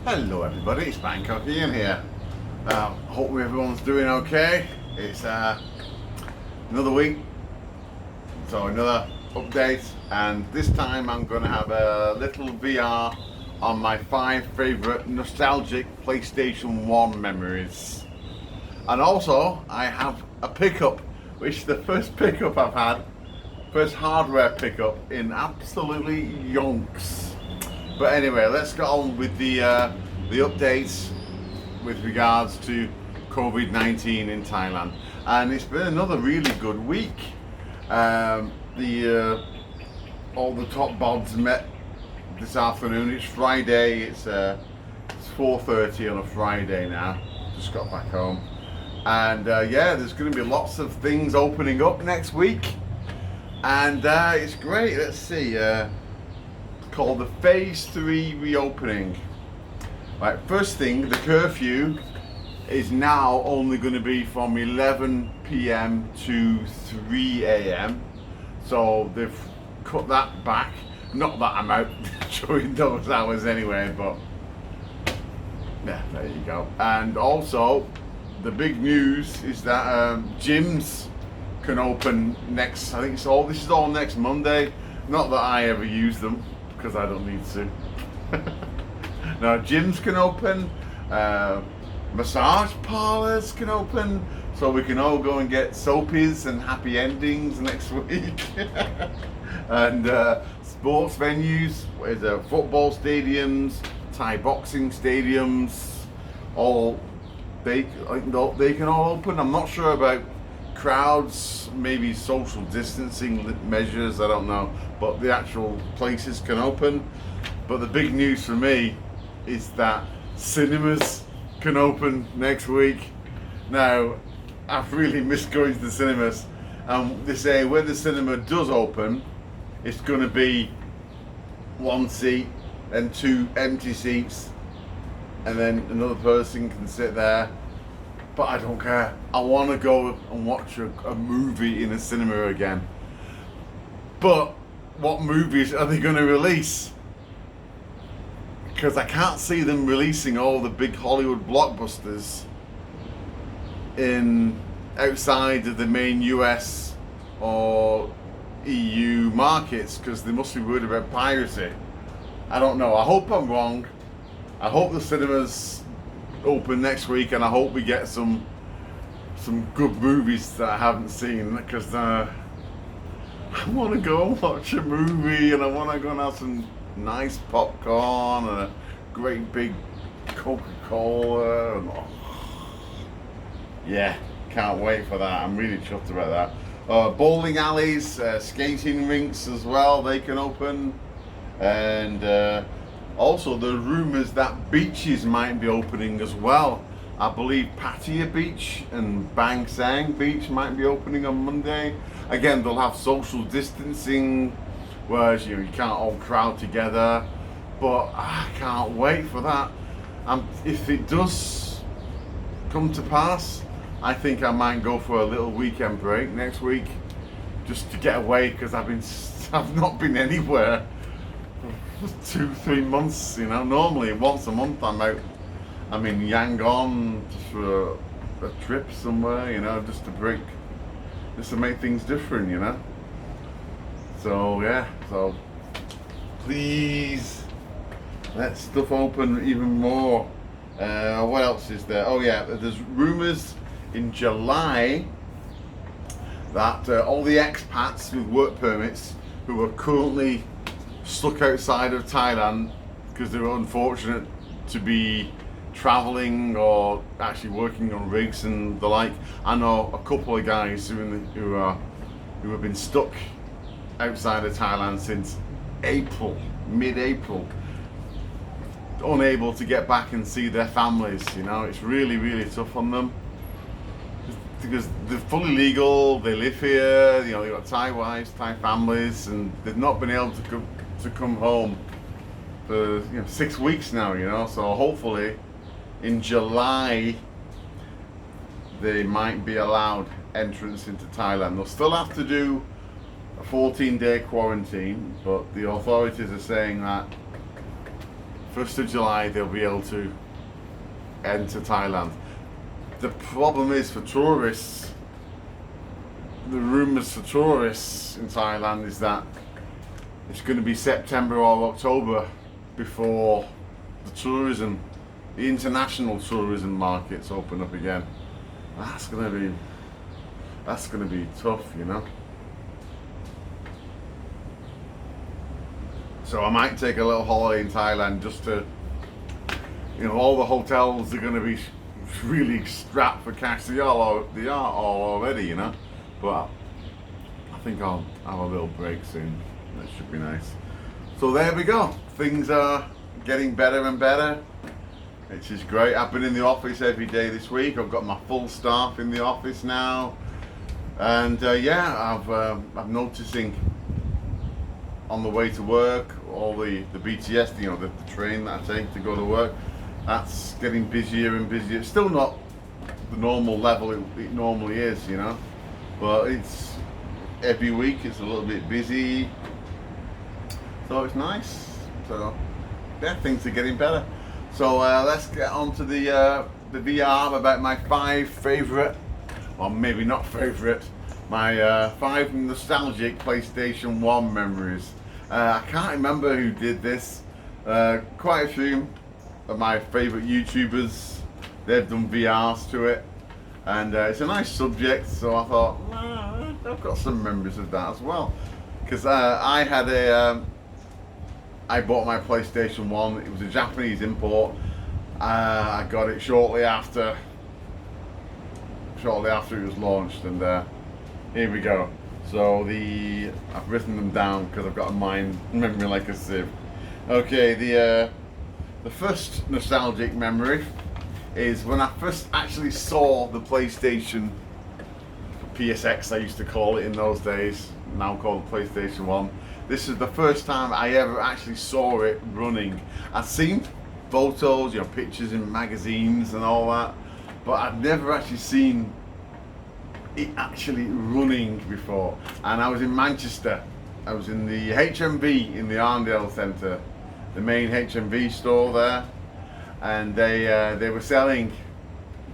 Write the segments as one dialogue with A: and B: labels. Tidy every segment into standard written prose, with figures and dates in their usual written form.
A: Hello everybody, it's Bangkok Ian here. Hope everyone's doing okay. It's another week, so another update, and this time I'm going to have a little VR on my 5 favourite nostalgic PlayStation 1 memories. And also I have a pickup, which is the first pickup I've had, first hardware pickup in absolutely yonks. But anyway, let's get on with the updates with regards to COVID-19 in Thailand. And it's been another really good week. All the top bods met this afternoon. It's Friday. It's 4:30 on a Friday now. Just got back home, and yeah, there's going to be lots of things opening up next week, and it's great. Let's see. Called the Phase 3 reopening. Right, first thing, the curfew is now only going to be from 11 p.m. to 3 a.m. So they've cut that back. Not that I'm out during those hours anyway, but yeah, there you go. And also, the big news is that gyms can open next, I think it's all, this is all next Monday. Not that I ever use them, because I don't need to. Now, gyms can open, massage parlors can open, so we can all go and get soapies and happy endings next week. And sports venues, football stadiums, Thai boxing stadiums, all they can all open. I'm not sure about crowds, maybe social distancing measures, I don't know, but the actual places can open. But the big news for me is that cinemas can open next week. Now, I've really missed going to the cinemas, and they say when the cinema does open, it's going to be 1 seat and 2 empty seats, and then another person can sit there. But I don't care. I want to go and watch a movie in a cinema again. But what movies are they going to release? Because I can't see them releasing all the big Hollywood blockbusters in outside of the main US or EU markets, because they must be worried about piracy. I don't know. I hope I'm wrong. I hope the cinemas open next week, and I hope we get some good movies that I haven't seen, because I want to go and watch a movie, and I want to go and have some nice popcorn and a great big Coca-Cola, and yeah, can't wait for that. I'm really chuffed about that. Bowling alleys, skating rinks as well, they can open, and also, the rumours that beaches might be opening as well. I believe Pattaya Beach and Bang Sang Beach might be opening on Monday. Again, they'll have social distancing, whereas you can't all crowd together. But I can't wait for that. If it does come to pass, I think I might go for a little weekend break next week, just to get away, because I've not been anywhere 2-3 months, normally once a month I'm out. I'm in Yangon just for a trip somewhere, just to make things different, So yeah, so please let stuff open even more. What else is there? Oh yeah, there's rumours in July that all the expats with work permits who are currently stuck outside of Thailand because they were unfortunate to be travelling or actually working on rigs and the like. I know a couple of guys who have been stuck outside of Thailand since mid-April, unable to get back and see their families. It's really, really tough on them, because they're fully legal, they live here, they've got Thai wives, Thai families, and they've not been able to come home for 6 weeks now, so hopefully in July they might be allowed entrance into Thailand. They'll still have to do a 14-day quarantine, but the authorities are saying that 1st of July they'll be able to enter Thailand. The problem is for tourists, the rumours for tourists in Thailand is that it's going to be September or October before the international tourism markets open up again. That's going to be tough, you know. So I might take a little holiday in Thailand just to, you know, all the hotels are going to be really strapped for cash. They are all already, you know. But I think I'll have a little break soon. That should be nice. So there we go. Things are getting better and better, which is great. I've been in the office every day this week. I've got my full staff in the office now, and yeah, I'm noticing on the way to work, all the BTS, you know, the train that I take to go to work, that's getting busier and busier. It's still not the normal level it normally is, you know, but it's every week it's a little bit busy, so it's nice. So yeah, things are getting better. So let's get on to the VR about my 5 favourite, or maybe not favourite, my 5 nostalgic PlayStation 1 memories. I can't remember who did this. Quite a few of my favourite YouTubers, they've done VRs to it, and it's a nice subject, so I thought, I've got some memories of that as well. Because I bought my PlayStation 1, it was a Japanese import. I got it shortly after it was launched, and here we go. So I've written them down because I've got a memory like a sieve. Okay, the first nostalgic memory is when I first actually saw the PlayStation PSX, I used to call it in those days, now called the PlayStation 1. This is the first time I ever actually saw it running. I'd seen photos, you know, pictures in magazines and all that, but I'd never actually seen it actually running before. And I was in Manchester. I was in the HMV in the Arndale Centre, the main HMV store there, and they were selling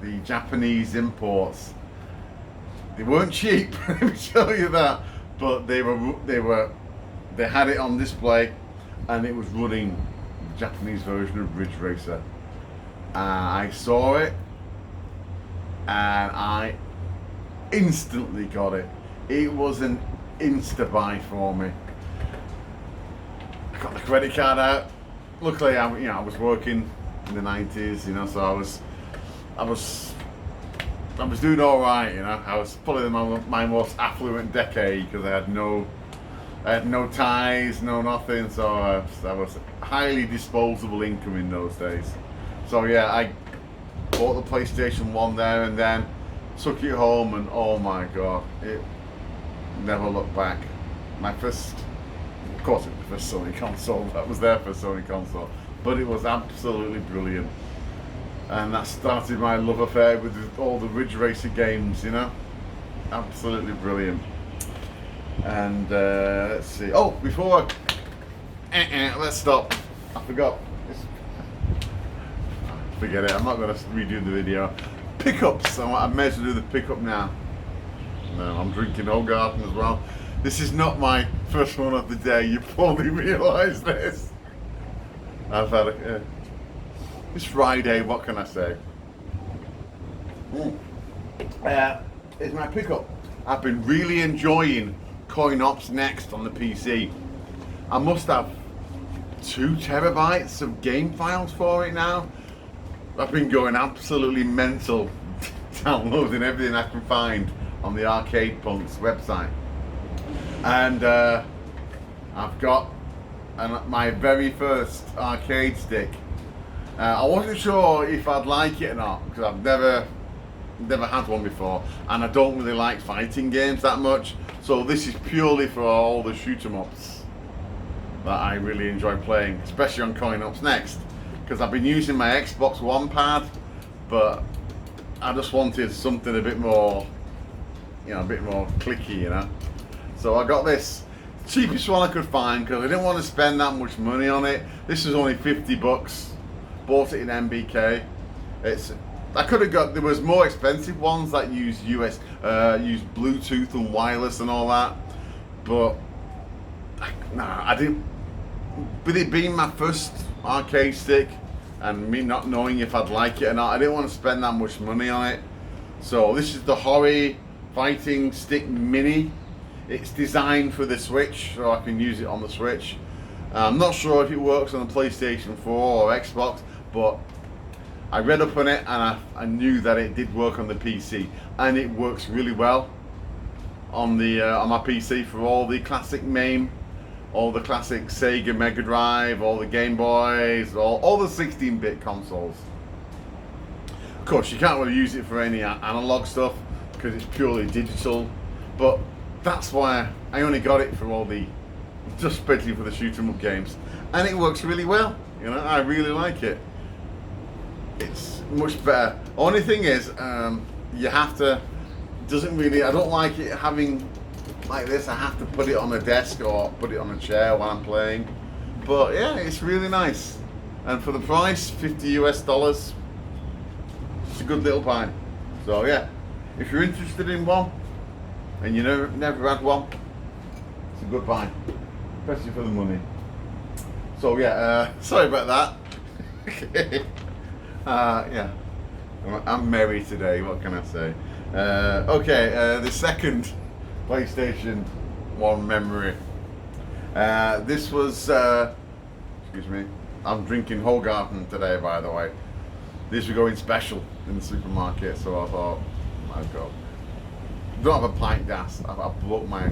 A: the Japanese imports. They weren't cheap, let me tell you that, but they had it on display, and it was running the Japanese version of Ridge Racer. I saw it, and I instantly got it. It was an insta buy for me. I got the credit card out. Luckily, I was working in the 90s, you know, so I was doing all right, you know. I was probably my most affluent decade because I had no ties, no nothing, so I was highly disposable income in those days. So yeah, I bought the PlayStation 1 there and then took it home, and oh my god, it never looked back. Of course it was the first Sony console, that was their first Sony console, but it was absolutely brilliant. And that started my love affair with all the Ridge Racer games, you know. Absolutely brilliant. And let's see. Oh, before let's stop. I forgot. Forget it. I'm not going to redo the video. Pickups. I may as well do the pickup now. No, I'm drinking Hogarten as well. This is not my first one of the day. You probably realise this. I've had it's Friday. What can I say? It's my pickup. I've been really enjoying Coin Ops Next on the PC. I must have 2 terabytes of game files for it now. I've been going absolutely mental, downloading everything I can find on the Arcade Punks website. And I've got my very first arcade stick. I wasn't sure if I'd like it or not because I've never had one before, and I don't really like fighting games that much. So this is purely for all the shoot 'em ups that I really enjoy playing, especially on Coin Ops Next, because I've been using my Xbox One pad, but I just wanted something a bit more, you know, a bit more clicky, you know. So I got this cheapest one I could find because I didn't want to spend that much money on it. This was only 50 bucks. Bought it in MBK. I could have got, there was more expensive ones that use use Bluetooth and wireless and all that, but I didn't. With it being my first arcade stick and me not knowing if I'd like it or not, I didn't want to spend that much money on it. So this is the Hori Fighting Stick Mini. It's designed for the Switch, so I can use it on the Switch. I'm not sure if it works on the PlayStation 4 or Xbox, but I read up on it and I knew that it did work on the PC, and it works really well on my PC for all the classic MAME, all the classic Sega Mega Drive, all the Game Boys, all the 16-bit consoles. Of course, you can't really use it for any analog stuff because it's purely digital, but that's why I only got it for all the, just basically for the shoot 'em up games, and it works really well. You know, I really like it. It's much better. Only thing is, you have to, I don't like it having like this. I have to put it on a desk or put it on a chair while I'm playing. But yeah, it's really nice. And for the price, $50 US, it's a good little buy. So yeah, if you're interested in one and you never had one, it's a good buy, especially for the money. So yeah, sorry about that. Yeah, I'm merry today, what can I say? Okay, the second PlayStation 1 memory. This was, excuse me, I'm drinking Hogarten today, by the way. These were going special in the supermarket, so I thought, I'd go. Don't have a pint glass. I broke my,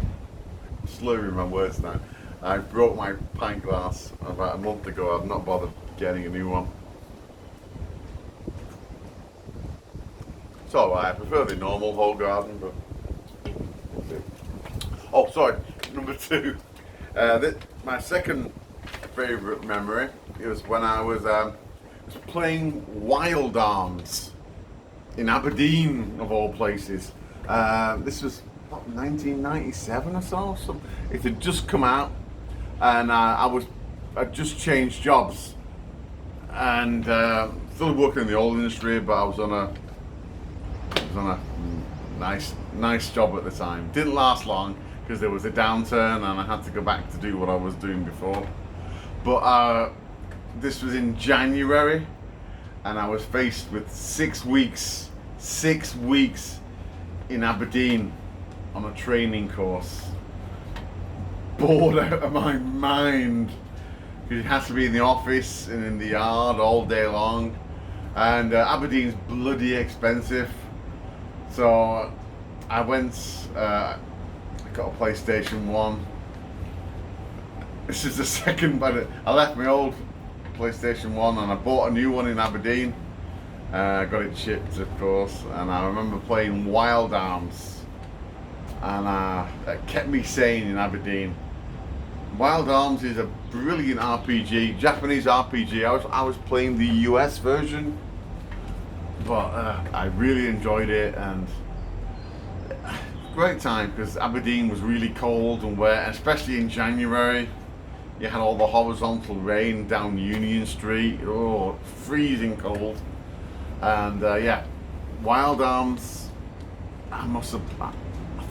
A: slurring my words now. I broke my pint glass about a month ago. I've not bothered getting a new one. It's alright, I prefer the normal Hogarten, but we'll see. Oh, sorry, number 2. My second favourite memory, it was when I was playing Wild Arms in Aberdeen, of all places. This was, what, 1997 or so? It had just come out, and I'd just changed jobs, and still working in the oil industry, but I was on a nice job at the time. Didn't last long because there was a downturn and I had to go back to do what I was doing before. But this was in January, and I was faced with 6 weeks in Aberdeen on a training course. Bored out of my mind because it has to be in the office and in the yard all day long, and Aberdeen's bloody expensive. So I went, I got a PlayStation 1. This is the second, but I left my old PlayStation 1 and I bought a new one in Aberdeen. I got it chipped, of course, and I remember playing Wild Arms, and it kept me sane in Aberdeen. Wild Arms is a brilliant RPG, Japanese RPG. I was playing the US version, but I really enjoyed it, and great time because Aberdeen was really cold and wet, especially in January. You had all the horizontal rain down Union Street, oh, freezing cold. And yeah, Wild Arms, I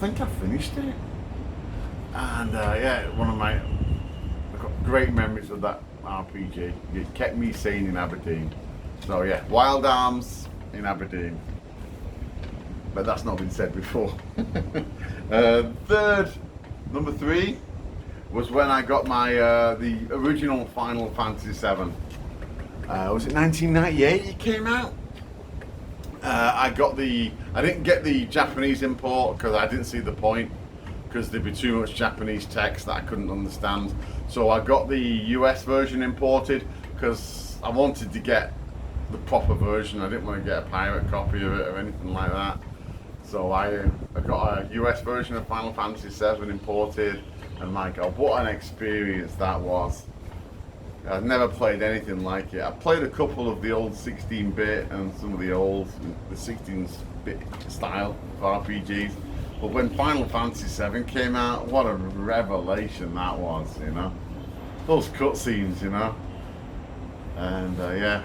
A: think I finished it. And yeah, I've got great memories of that RPG. It kept me sane in Aberdeen. So yeah, Wild Arms in Aberdeen. But that's not been said before. Number 3 was when I got my the original Final Fantasy VII. Was it 1998 it came out? I didn't get the Japanese import because I didn't see the point, because there'd be too much Japanese text that I couldn't understand. So I got the US version imported because I wanted to get the proper version. I didn't want to get a pirate copy of it or anything like that. So I got a US version of Final Fantasy VII imported, and my God, what an experience that was. I've never played anything like it. I played a couple of the old 16-bit and some of the 16-bit style of RPGs, But when Final Fantasy VII came out, what a revelation that was, you know. Those cutscenes, you know. And yeah,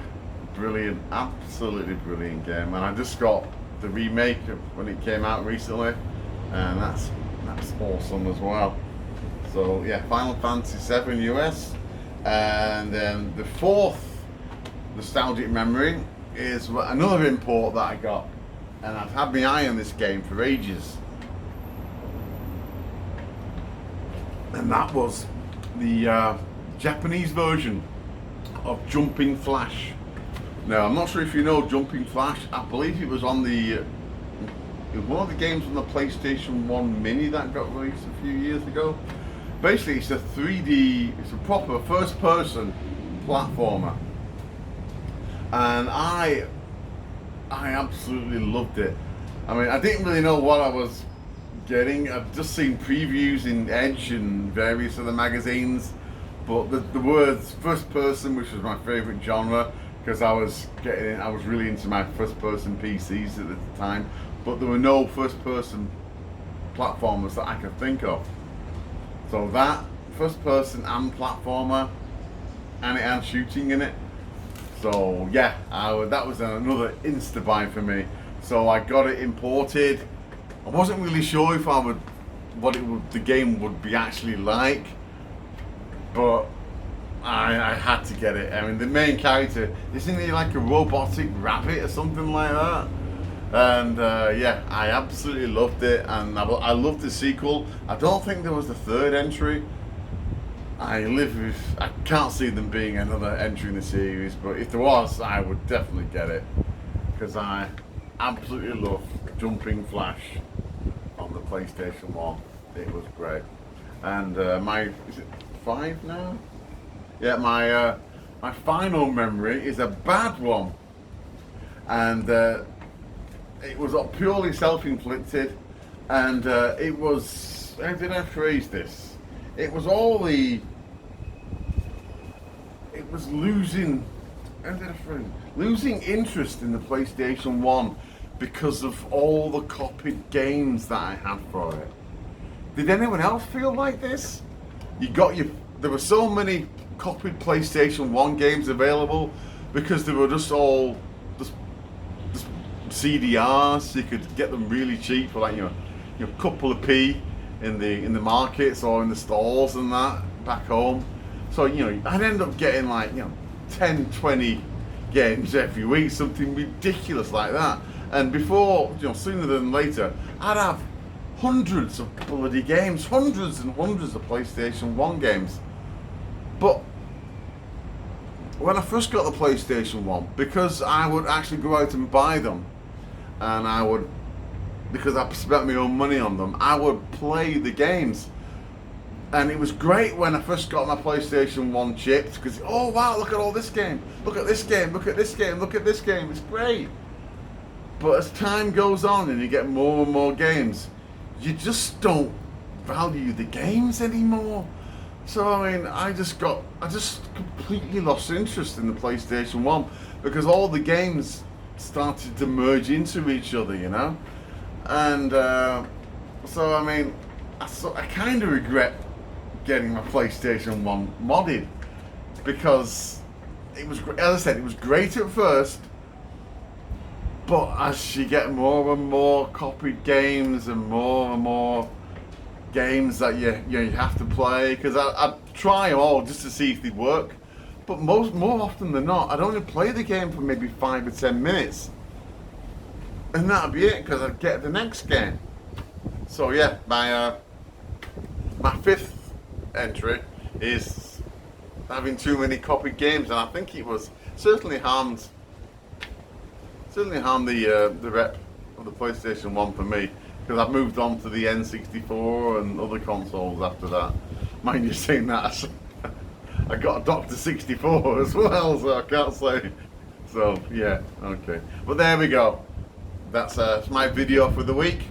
A: brilliant, absolutely brilliant game. And I just got the remake when it came out recently, and that's awesome as well. So yeah, Final Fantasy VII US. And then the fourth nostalgic memory is another import that I got, and I've had my eye on this game for ages, and that was the Japanese version of Jumping Flash. Now, I'm not sure if you know Jumping Flash. I believe it was on it was one of the games on the PlayStation 1 Mini that got released a few years ago. Basically, it's a 3D, it's a proper first-person platformer, and I absolutely loved it. I mean, I didn't really know what I was getting. I've just seen previews in Edge and various other magazines, but the words first-person, which was my favorite genre, because I was really into my first-person PCs at the time, but there were no first-person platformers that I could think of. So that first person and platformer, and it had shooting in it. So yeah, that was another insta buy for me. So I got it imported. I wasn't really sure if the game would be actually like, but I had to get it. I mean, the main character, isn't he like a robotic rabbit or something like that? And yeah, I absolutely loved it, and I loved the sequel. I don't think there was a third entry. I can't see them being another entry in the series, but if there was, I would definitely get it, because I absolutely love Jumping Flash on the PlayStation 1. It was great. And is it 5 now? Yeah, my final memory is a bad one, and it was purely self-inflicted, and it was, how did I phrase this? It was losing interest in the PlayStation 1 because of all the copied games that I had for it. Did anyone else feel like this? There were so many copied PlayStation 1 games available because they were just all CDRs. You could get them really cheap for like a couple of p in the markets or in the stalls and that back home. So I'd end up getting like 10, 20 games every week, something ridiculous like that. And before, sooner than later, I'd have hundreds of bloody games, hundreds and hundreds of PlayStation 1 games. But when I first got the PlayStation 1, because I would actually go out and buy them, and because I spent my own money on them, I would play the games. And it was great when I first got my PlayStation 1 chipped, because, oh wow, look at all this game, look at this game, look at this game, look at this game, it's great. But as time goes on and you get more and more games, you just don't value the games anymore. So I mean, I just completely lost interest in the PlayStation 1 because all the games started to merge into each other, and so I mean, I kind of regret getting my PlayStation 1 modded, because it was, as I said, it was great at first, but as you get more and more copied games and more games that you have to play, because I'd try them all just to see if they work, but more often than not, I'd only play the game for maybe 5 or 10 minutes, and that'd be it, because I'd get the next game. So yeah, my fifth entry is having too many copied games, and I think it was certainly harmed the rep of the PlayStation 1 for me, because I've moved on to the N64 and other consoles after that. Mind you saying that, I got a Dr. 64 as well, so I can't say. So yeah, okay. But there we go. That's my video for the week.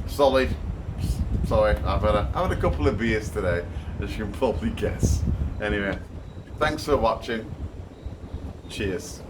A: Solid. Sorry, I've had a couple of beers today, as you can probably guess. Anyway, thanks for watching. Cheers.